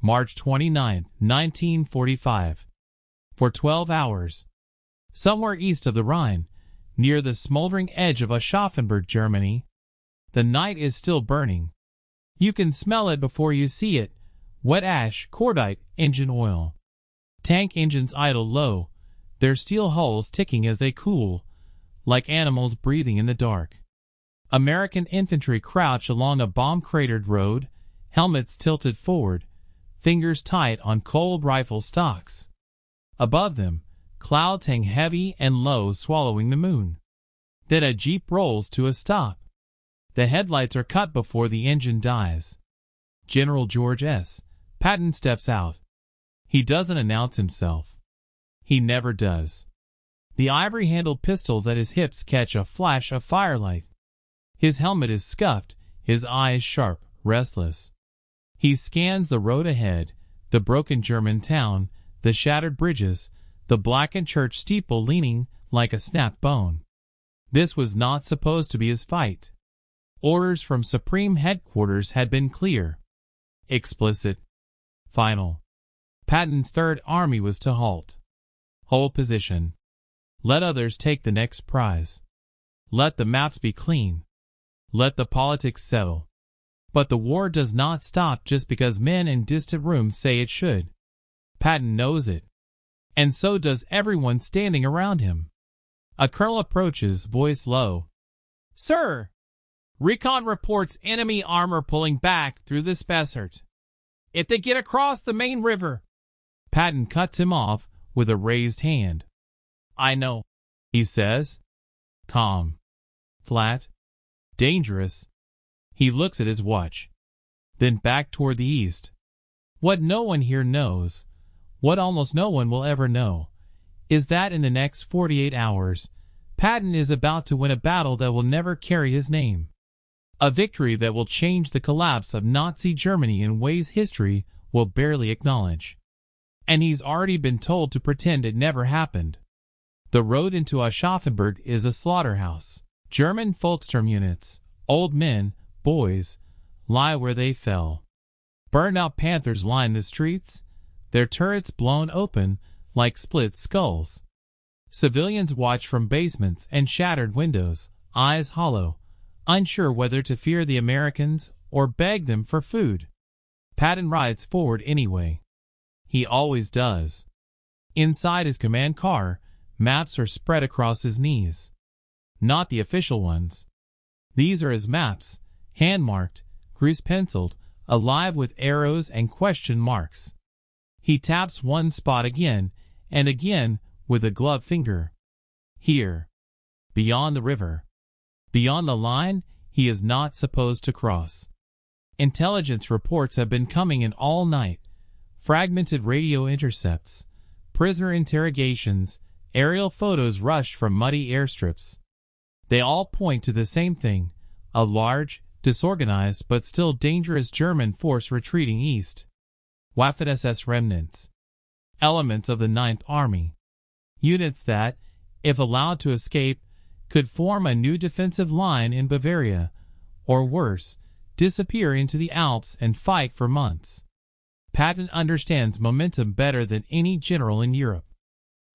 March 29, 1945. For 12 hours. Somewhere east of the Rhine, near the smoldering edge of Aschaffenburg, Germany, the night is still burning. You can smell it before you see it. Wet ash, cordite, engine oil. Tank engines idle low, their steel hulls ticking as they cool, like animals breathing in the dark. American infantry crouch along a bomb-cratered road, helmets tilted forward, fingers tight on cold rifle stocks. Above them, clouds hang heavy and low, swallowing the moon. Then a jeep rolls to a stop. The headlights are cut before the engine dies. General George S. Patton steps out. He doesn't announce himself. He never does. The ivory-handled pistols at his hips catch a flash of firelight. His helmet is scuffed, his eyes sharp, restless. He scans the road ahead, the broken German town, the shattered bridges, the blackened church steeple leaning like a snapped bone. This was not supposed to be his fight. Orders from Supreme Headquarters had been clear. Explicit. Final. Patton's Third Army was to halt. Hold position. Let others take the next prize. Let the maps be clean. Let the politics settle. But the war does not stop just because men in distant rooms say it should. Patton knows it. And so does everyone standing around him. A colonel approaches, voice low. "Sir! Recon reports enemy armor pulling back through the Spessart. If they get across the main river..." Patton cuts him off with a raised hand. "I know," he says. Calm. Flat. Dangerous. He looks at his watch. Then back toward the east. What no one here knows, what almost no one will ever know, is that in the next 48 hours, Patton is about to win a battle that will never carry his name. A victory that will change the collapse of Nazi Germany in ways history will barely acknowledge. And he's already been told to pretend it never happened. The road into Aschaffenburg is a slaughterhouse. German Volkssturm units, old men, boys, lie where they fell. Burned-out Panthers line the streets, their turrets blown open like split skulls. Civilians watch from basements and shattered windows, eyes hollow, unsure whether to fear the Americans or beg them for food. Patton rides forward anyway. He always does. Inside his command car, maps are spread across his knees. Not the official ones. These are his maps, hand-marked, grease-penciled, alive with arrows and question marks. He taps one spot again and again with a gloved finger. Here. Beyond the river. Beyond the line he is not supposed to cross. Intelligence reports have been coming in all night. Fragmented radio intercepts, prisoner interrogations, aerial photos rushed from muddy airstrips. They all point to the same thing, a large, disorganized but still dangerous German force retreating east. Waffen-SS remnants. Elements of the Ninth Army. Units that, if allowed to escape, could form a new defensive line in Bavaria, or worse, disappear into the Alps and fight for months. Patton understands momentum better than any general in Europe.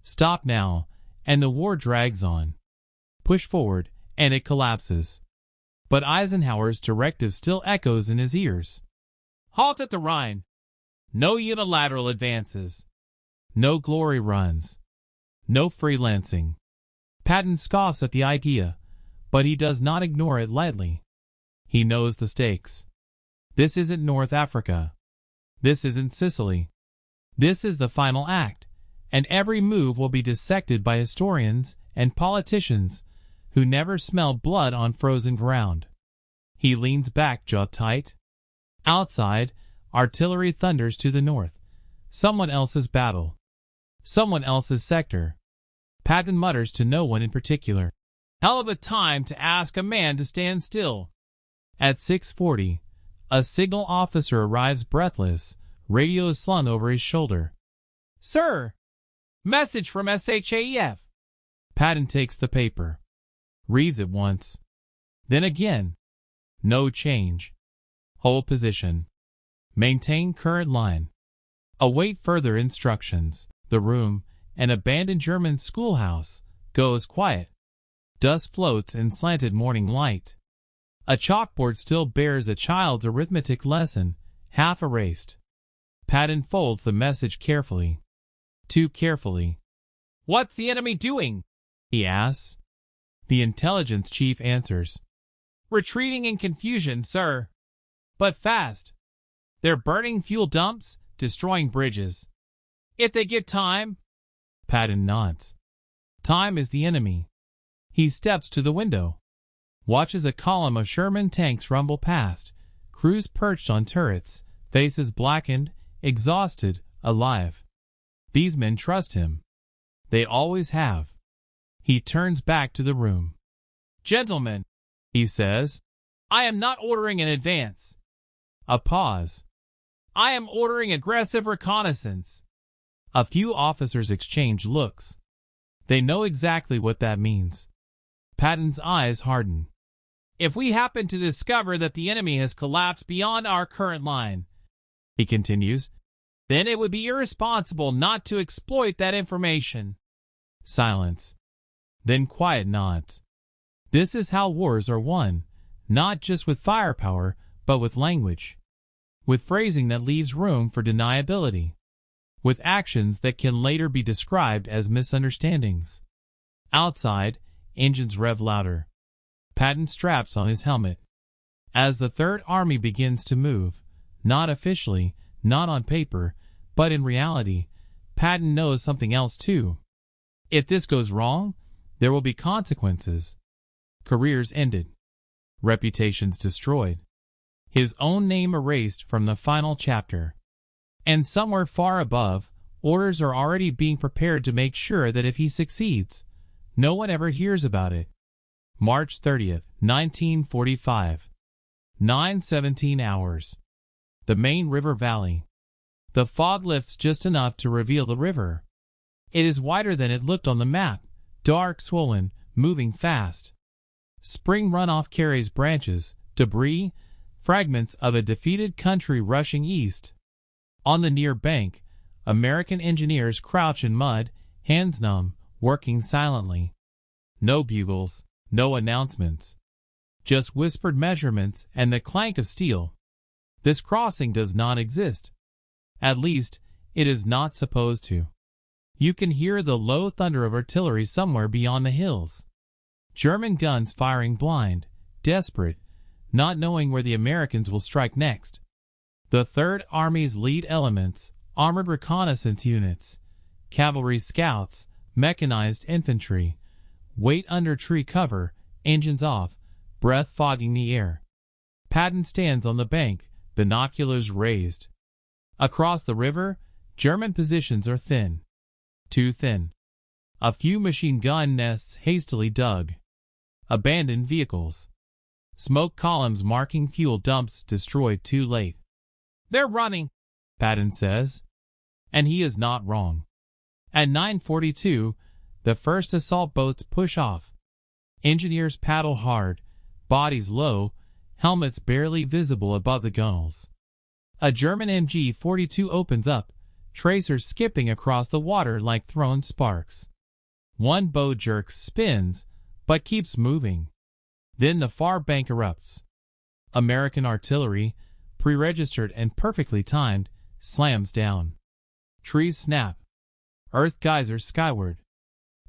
Stop now, and the war drags on. Push forward, and it collapses. But Eisenhower's directive still echoes in his ears. Halt at the Rhine. No unilateral advances. No glory runs. No freelancing. Patton scoffs at the idea, but he does not ignore it lightly. He knows the stakes. This isn't North Africa. This isn't Sicily. This is the final act, and every move will be dissected by historians and politicians who never smell blood on frozen ground. He leans back, jaw tight. Outside, artillery thunders to the north. Someone else's battle. Someone else's sector. Patton mutters to no one in particular. Hell of a time to ask a man to stand still. At 6:40, a signal officer arrives breathless, radio slung over his shoulder. Sir! Message from SHAEF. Patton takes the paper. Reads it once. Then again. No change. Hold position. Maintain current line. Await further instructions. The room, an abandoned German schoolhouse, goes quiet. Dust floats in slanted morning light. A chalkboard still bears a child's arithmetic lesson, half erased. Patton folds the message carefully. Too carefully. "What's the enemy doing?" he asks. The intelligence chief answers. "Retreating in confusion, sir. But fast. They're burning fuel dumps, destroying bridges. If they get time..." Patton nods. Time is the enemy. He steps to the window. Watches a column of Sherman tanks rumble past, crews perched on turrets, faces blackened, exhausted, alive. These men trust him. They always have. He turns back to the room. "Gentlemen," he says, "I am not ordering an advance." A pause. "I am ordering aggressive reconnaissance." A few officers exchange looks. They know exactly what that means. Patton's eyes harden. "If we happen to discover that the enemy has collapsed beyond our current line," he continues, "then it would be irresponsible not to exploit that information." Silence. Then quiet nods. This is how wars are won, not just with firepower, but with language. With phrasing that leaves room for deniability. With actions that can later be described as misunderstandings. Outside, engines rev louder. Patton straps on his helmet. As the Third Army begins to move, not officially, not on paper, but in reality, Patton knows something else too. If this goes wrong, there will be consequences. Careers ended. Reputations destroyed. His own name erased from the final chapter. And somewhere far above, orders are already being prepared to make sure that if he succeeds, no one ever hears about it. March 30th, 1945. 9:17 hours. The main river valley. The fog lifts just enough to reveal the river. It is wider than it looked on the map, dark, swollen, moving fast. Spring runoff carries branches, debris, fragments of a defeated country rushing east. On the near bank, American engineers crouch in mud, hands numb, working silently. No bugles, no announcements. Just whispered measurements and the clank of steel. This crossing does not exist. At least, it is not supposed to. You can hear the low thunder of artillery somewhere beyond the hills. German guns firing blind, desperate, not knowing where the Americans will strike next. The Third Army's lead elements, armored reconnaissance units, cavalry scouts, mechanized infantry, wait under tree cover, engines off, breath fogging the air. Patton stands on the bank, binoculars raised. Across the river, German positions are thin. Too thin. A few machine gun nests hastily dug. Abandoned vehicles. Smoke columns marking fuel dumps destroyed too late. "They're running," Patton says. And he is not wrong. At 9:42, the first assault boats push off. Engineers paddle hard, bodies low, helmets barely visible above the gunnels. A German MG-42 opens up, tracers skipping across the water like thrown sparks. One bow jerks, spins, but keeps moving. Then the far bank erupts. American artillery, pre-registered and perfectly timed, slams down. Trees snap. Earth geysers skyward.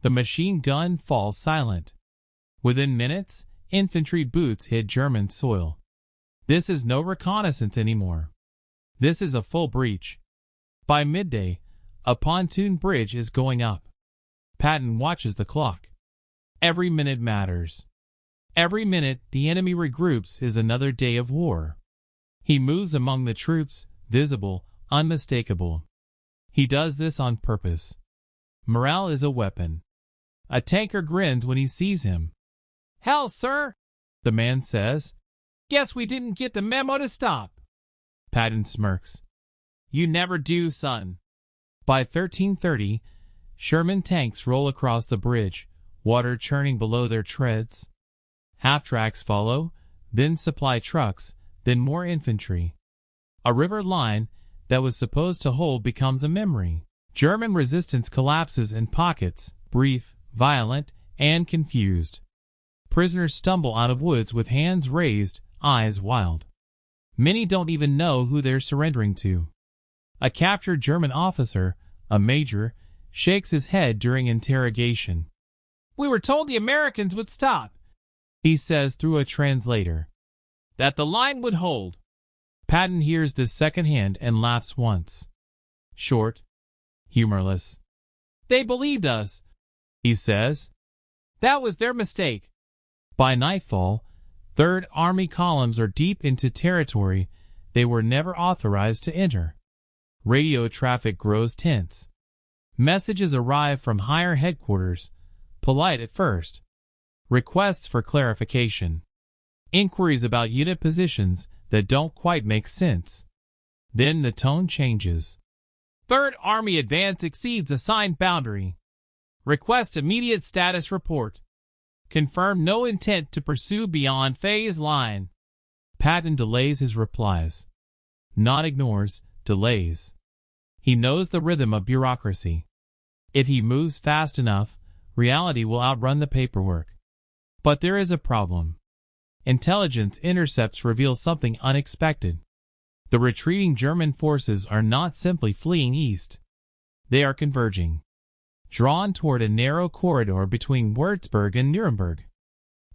The machine gun falls silent. Within minutes, infantry boots hit German soil. This is no reconnaissance anymore. This is a full breach. By midday, a pontoon bridge is going up. Patton watches the clock. Every minute matters. Every minute the enemy regroups is another day of war. He moves among the troops, visible, unmistakable. He does this on purpose. Morale is a weapon. A tanker grins when he sees him. "Hell, sir," the man says. "Guess we didn't get the memo to stop." Patton smirks. "You never do, son." By 13:30, Sherman tanks roll across the bridge, water churning below their treads. Half-tracks follow, then supply trucks, then more infantry. A river line, that was supposed to hold becomes a memory. German resistance collapses in pockets, brief, violent, and confused. Prisoners stumble out of woods with hands raised, eyes wild. Many don't even know who they're surrendering to. A captured German officer, a major, shakes his head during interrogation. "We were told the Americans would stop," he says through a translator. "That the line would hold." Patton hears this secondhand and laughs once. Short, humorless. "They believed us," he says. "That was their mistake." By nightfall, Third Army columns are deep into territory they were never authorized to enter. Radio traffic grows tense. Messages arrive from higher headquarters, polite at first. Requests for clarification. Inquiries about unit positions that don't quite make sense. Then the tone changes. "Third Army advance exceeds assigned boundary. Request immediate status report. Confirm no intent to pursue beyond phase line." Patton delays his replies. Not ignores, delays. He knows the rhythm of bureaucracy. If he moves fast enough, reality will outrun the paperwork. But there is a problem. Intelligence intercepts reveal something unexpected. The retreating German forces are not simply fleeing east. They are converging, drawn toward a narrow corridor between Würzburg and Nuremberg.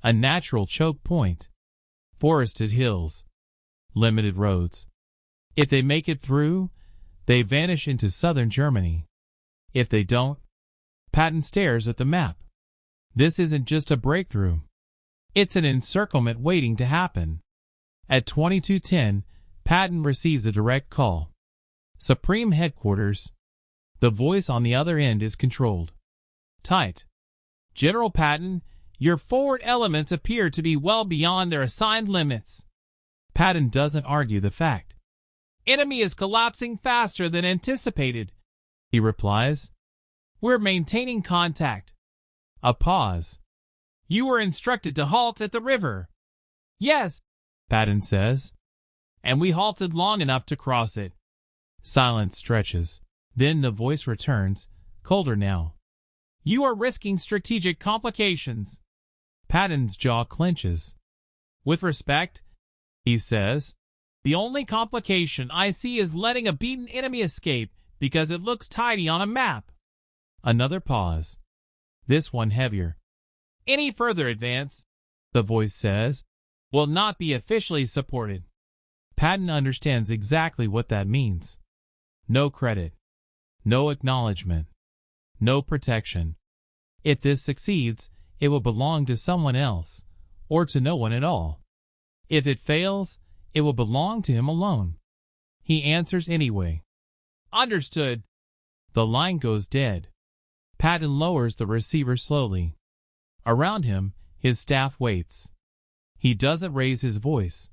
A natural choke point. Forested hills. Limited roads. If they make it through, they vanish into southern Germany. If they don't, Patton stares at the map. This isn't just a breakthrough. It's an encirclement waiting to happen. At 22:10, Patton receives a direct call. Supreme Headquarters. The voice on the other end is controlled. Tight. "General Patton, your forward elements appear to be well beyond their assigned limits." Patton doesn't argue the fact. "Enemy is collapsing faster than anticipated," he replies. "We're maintaining contact." A pause. "You were instructed to halt at the river." "Yes," Patton says. "And we halted long enough to cross it." Silence stretches. Then the voice returns, colder now. "You are risking strategic complications." Patton's jaw clenches. "With respect," he says, "the only complication I see is letting a beaten enemy escape because it looks tidy on a map." Another pause. This one heavier. "Any further advance," the voice says, "will not be officially supported." Patton understands exactly what that means. No credit. No acknowledgement. No protection. If this succeeds, it will belong to someone else, or to no one at all. If it fails, it will belong to him alone. He answers anyway. "Understood." The line goes dead. Patton lowers the receiver slowly. Around him, his staff waits. He doesn't raise his voice.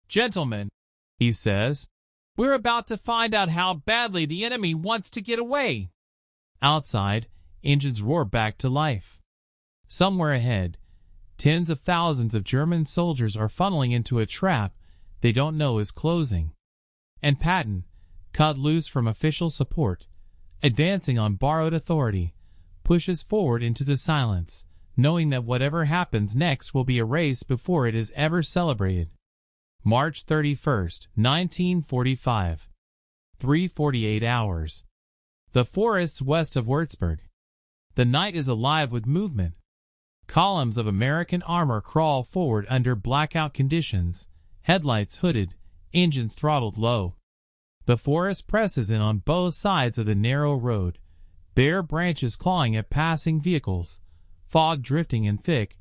"Gentlemen," he says, "we're about to find out how badly the enemy wants to get away." Outside, engines roar back to life. Somewhere ahead, tens of thousands of German soldiers are funneling into a trap they don't know is closing. And Patton, cut loose from official support, advancing on borrowed authority, pushes forward into the silence, knowing that whatever happens next will be erased before it is ever celebrated. March 31st, 1945. 3:48 hours. The forests west of Würzburg. The night is alive with movement. Columns of American armor crawl forward under blackout conditions, headlights hooded, engines throttled low. The forest presses in on both sides of the narrow road, bare branches clawing at passing vehicles, fog drifting in thick,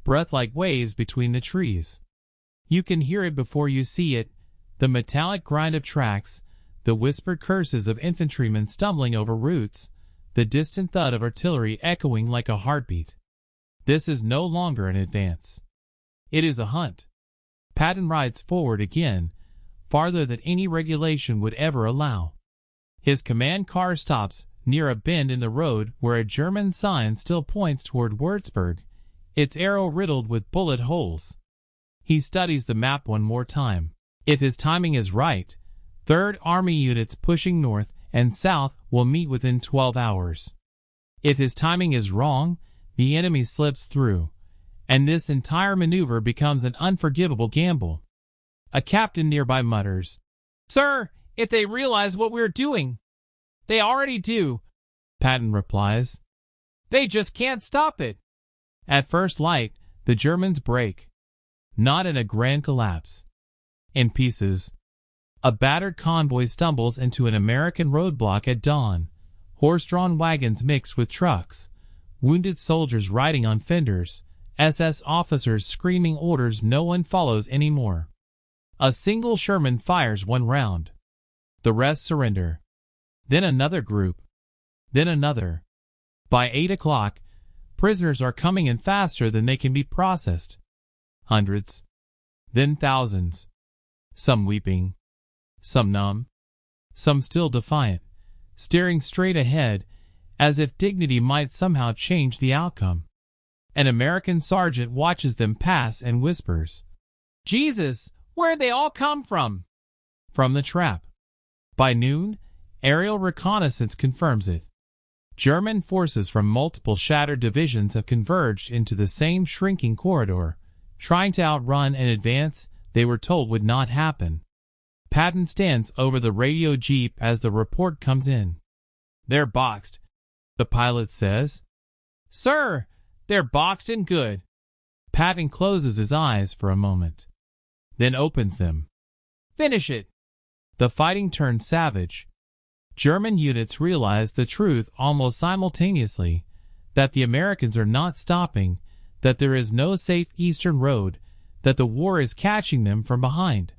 breath-like waves between the trees. You can hear it before you see it, the metallic grind of tracks, the whispered curses of infantrymen stumbling over roots, the distant thud of artillery echoing like a heartbeat. This is no longer an advance. It is a hunt. Patton rides forward again, farther than any regulation would ever allow. His command car stops near a bend in the road where a German sign still points toward Würzburg, its arrow riddled with bullet holes. He studies the map one more time. If his timing is right, Third Army units pushing north and south will meet within 12 hours. If his timing is wrong, the enemy slips through, and this entire maneuver becomes an unforgivable gamble. A captain nearby mutters, "Sir, if they realize what we're doing." "They already do," Patton replies. "They just can't stop it." At first light, the Germans break. Not in a grand collapse. In pieces. A battered convoy stumbles into an American roadblock at dawn. Horse-drawn wagons mixed with trucks. Wounded soldiers riding on fenders. SS officers screaming orders no one follows anymore. A single Sherman fires one round. The rest surrender. Then another group. Then another. By 8 o'clock, prisoners are coming in faster than they can be processed. Hundreds. Then thousands. Some weeping. Some numb. Some still defiant, staring straight ahead, as if dignity might somehow change the outcome. An American sergeant watches them pass and whispers, "Jesus, where'd they all come from?" From the trap. By noon, aerial reconnaissance confirms it. German forces from multiple shattered divisions have converged into the same shrinking corridor, trying to outrun an advance they were told would not happen. Patton stands over the radio jeep as the report comes in. "They're boxed," the pilot says. "Sir, they're boxed and good." Patton closes his eyes for a moment, then opens them. "Finish it." The fighting turns savage. German units realize the truth almost simultaneously, that the Americans are not stopping, that there is no safe eastern road, that the war is catching them from behind.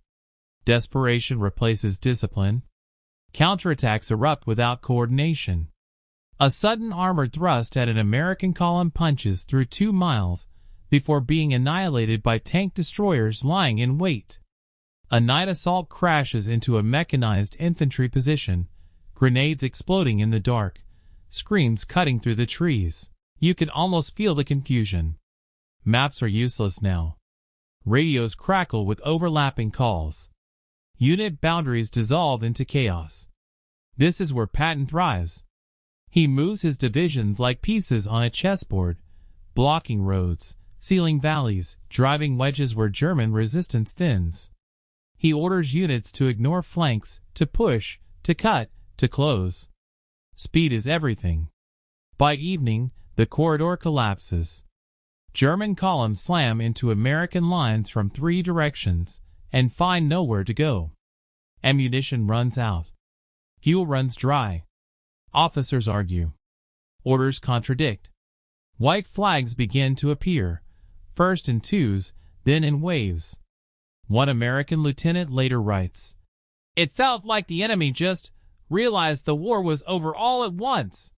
Desperation replaces discipline. Counterattacks erupt without coordination. A sudden armored thrust at an American column punches through 2 miles before being annihilated by tank destroyers lying in wait. A night assault crashes into a mechanized infantry position, grenades exploding in the dark, screams cutting through the trees. You can almost feel the confusion. Maps are useless now. Radios crackle with overlapping calls. Unit boundaries dissolve into chaos. This is where Patton thrives. He moves his divisions like pieces on a chessboard, blocking roads, sealing valleys, driving wedges where German resistance thins. He orders units to ignore flanks, to push, to cut, to close. Speed is everything. By evening, the corridor collapses. German columns slam into American lines from 3 directions and find nowhere to go. Ammunition runs out. Fuel runs dry. Officers argue. Orders contradict. White flags begin to appear, first in twos, then in waves. One American lieutenant later writes, "It felt like the enemy just realized the war was over all at once."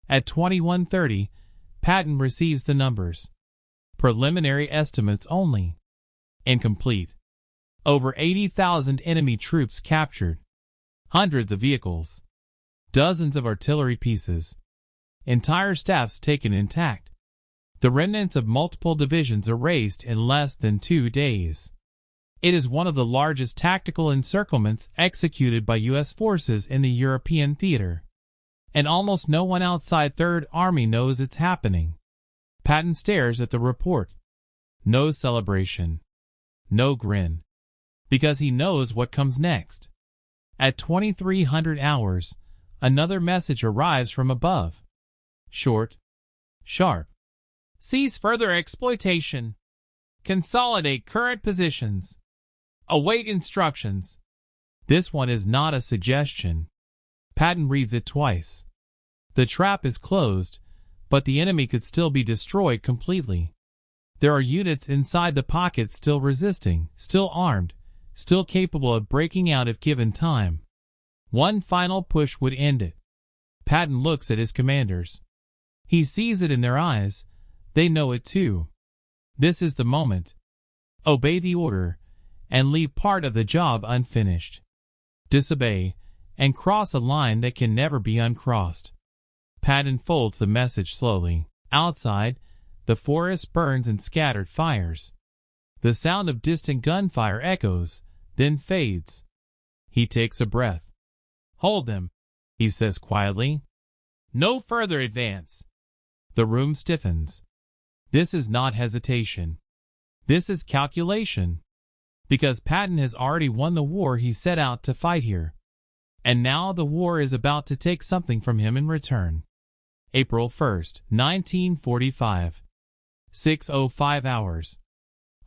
At 21:30, Patton receives the numbers. Preliminary estimates only. Incomplete. Over 80,000 enemy troops captured. Hundreds of vehicles. Dozens of artillery pieces. Entire staffs taken intact. The remnants of multiple divisions erased in less than 2 days. It is one of the largest tactical encirclements executed by U.S. forces in the European theater. And almost no one outside Third Army knows it's happening. Patton stares at the report. No celebration. No grin. Because he knows what comes next. At 2300 hours, another message arrives from above. Short. Sharp. Cease further exploitation. Consolidate current positions. Await instructions. This one is not a suggestion. Patton reads it twice. The trap is closed, but the enemy could still be destroyed completely. There are units inside the pocket still resisting, still armed, still capable of breaking out if given time. One final push would end it. Patton looks at his commanders. He sees it in their eyes. They know it too. This is the moment. Obey the order, and leave part of the job unfinished. Disobey, and cross a line that can never be uncrossed. Patton folds the message slowly. Outside, the forest burns in scattered fires. The sound of distant gunfire echoes, then fades. He takes a breath. "Hold them," he says quietly. "No further advance." The room stiffens. This is not hesitation. This is calculation. Because Patton has already won the war he set out to fight here. And now the war is about to take something from him in return. April 1st, 1945. 6:05 hours.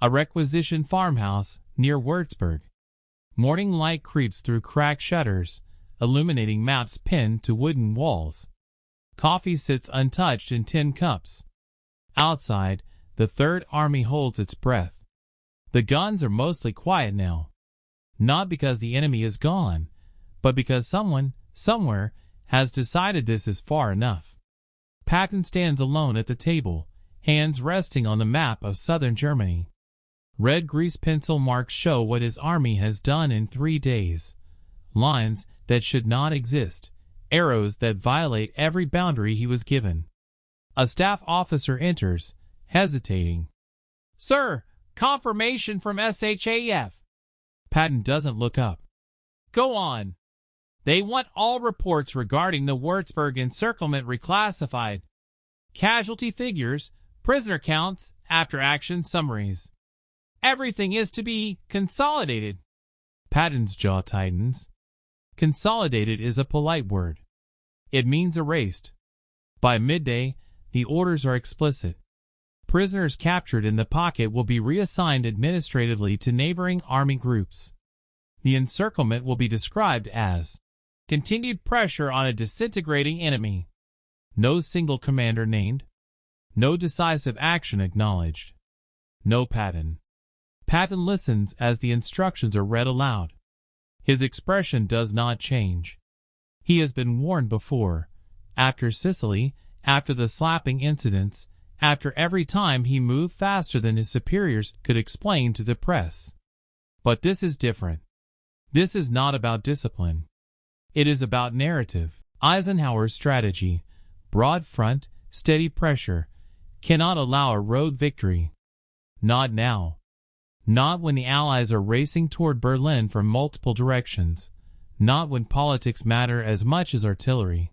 A requisition farmhouse near Würzburg. Morning light creeps through cracked shutters, illuminating maps pinned to wooden walls. Coffee sits untouched in tin cups. Outside, the Third Army holds its breath. The guns are mostly quiet now. Not because the enemy is gone, but because someone, somewhere, has decided this is far enough. Patton stands alone at the table, hands resting on the map of southern Germany. Red grease pencil marks show what his army has done in 3 days. Lines that should not exist, arrows that violate every boundary he was given. A staff officer enters, hesitating. "Sir, confirmation from SHAF." Patton doesn't look up. "Go on." "They want all reports regarding the Würzburg encirclement reclassified. Casualty figures, prisoner counts, after-action summaries. Everything is to be consolidated." Patton's jaw tightens. Consolidated is a polite word. It means erased. By midday, the orders are explicit. Prisoners captured in the pocket will be reassigned administratively to neighboring army groups. The encirclement will be described as continued pressure on a disintegrating enemy. No single commander named. No decisive action acknowledged. No Patton. Patton listens as the instructions are read aloud. His expression does not change. He has been warned before. After Sicily, after the slapping incidents, after every time he moved faster than his superiors could explain to the press. But this is different. This is not about discipline. It is about narrative. Eisenhower's strategy, broad front, steady pressure, cannot allow a road victory. Not now. Not when the Allies are racing toward Berlin from multiple directions. Not when politics matter as much as artillery.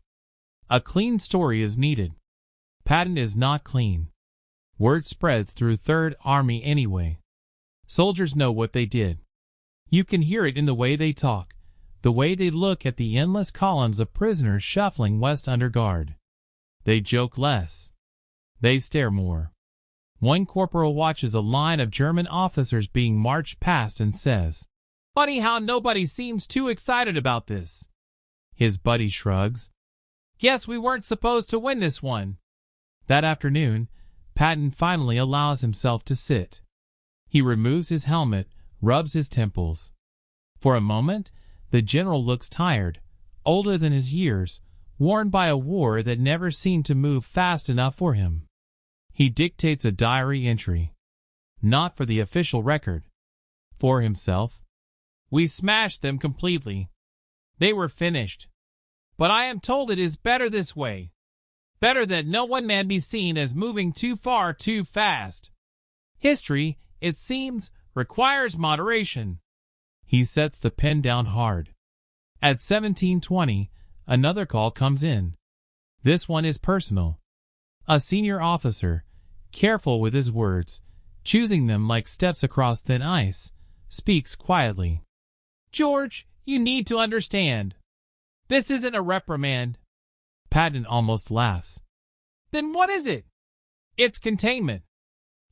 A clean story is needed. Patton is not clean. Word spreads through Third Army anyway. Soldiers know what they did. You can hear it in the way they talk, the way they look at the endless columns of prisoners shuffling west under guard. They joke less. They stare more. One corporal watches a line of German officers being marched past and says, "Funny how nobody seems too excited about this." His buddy shrugs. "Guess we weren't supposed to win this one." That afternoon, Patton finally allows himself to sit. He removes his helmet, rubs his temples. For a moment, the general looks tired, older than his years, worn by a war that never seemed to move fast enough for him. He dictates a diary entry. Not for the official record. For himself. "We smashed them completely. They were finished. But I am told it is better this way. Better that no one man be seen as moving too far too fast. History, it seems, requires moderation." He sets the pen down hard. At 17:20, another call comes in. This one is personal. A senior officer, careful with his words, choosing them like steps across thin ice, speaks quietly. "George, you need to understand. This isn't a reprimand." Patton almost laughs. "Then what is it?" "It's containment.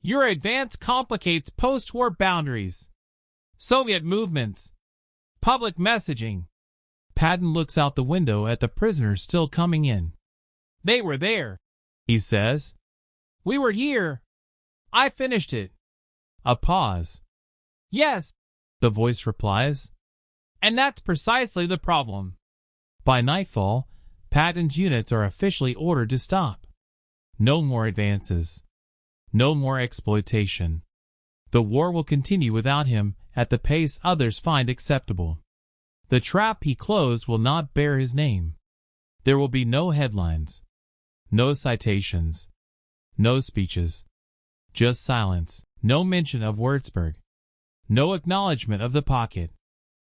Your advance complicates post-war boundaries. Soviet movements. Public messaging." Patton looks out the window at the prisoners still coming in. "They were there," he says. "We were here. I finished it." A pause. "Yes," the voice replies. "And that's precisely the problem." By nightfall, Patton's units are officially ordered to stop. No more advances. No more exploitation. The war will continue without him at the pace others find acceptable. The trap he closed will not bear his name. There will be no headlines. No citations. No speeches. Just silence. No mention of Würzburg. No acknowledgement of the pocket.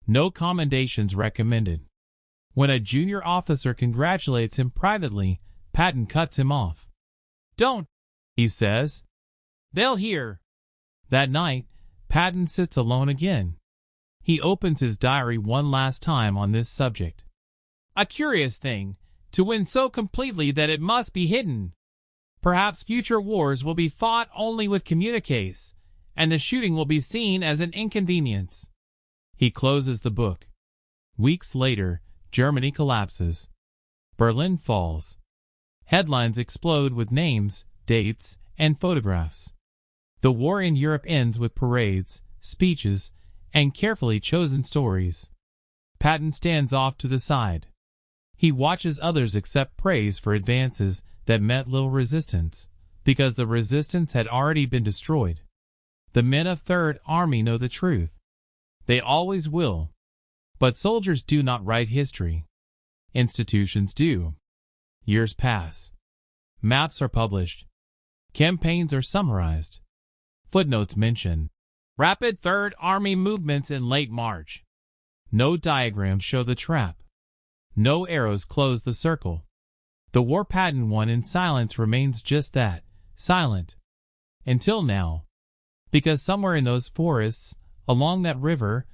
No commendations recommended. When a junior officer congratulates him privately, Patton cuts him off. "Don't," he says. "They'll hear." That night, Patton sits alone again. He opens his diary one last time on this subject. "A curious thing, to win so completely that it must be hidden. Perhaps future wars will be fought only with communiques, and the shooting will be seen as an inconvenience." He closes the book. Weeks later, Germany collapses. Berlin falls. Headlines explode with names, dates, and photographs. The war in Europe ends with parades, speeches, and carefully chosen stories. Patton stands off to the side. He watches others accept praise for advances that met little resistance, because the resistance had already been destroyed. The men of Third Army know the truth. They always will. But soldiers do not write history. Institutions do. Years pass. Maps are published. Campaigns are summarized. Footnotes mention rapid Third Army movements in late March. No diagrams show the trap. No arrows close the circle. The war Patton won in silence remains just that, silent. Until now. Because somewhere in those forests, along that river,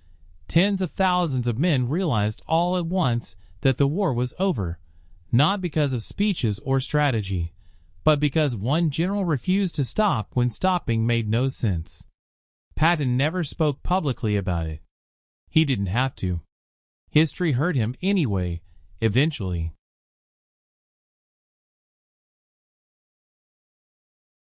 tens of thousands of men realized all at once that the war was over, not because of speeches or strategy, but because one general refused to stop when stopping made no sense. Patton never spoke publicly about it. He didn't have to. History heard him anyway, eventually.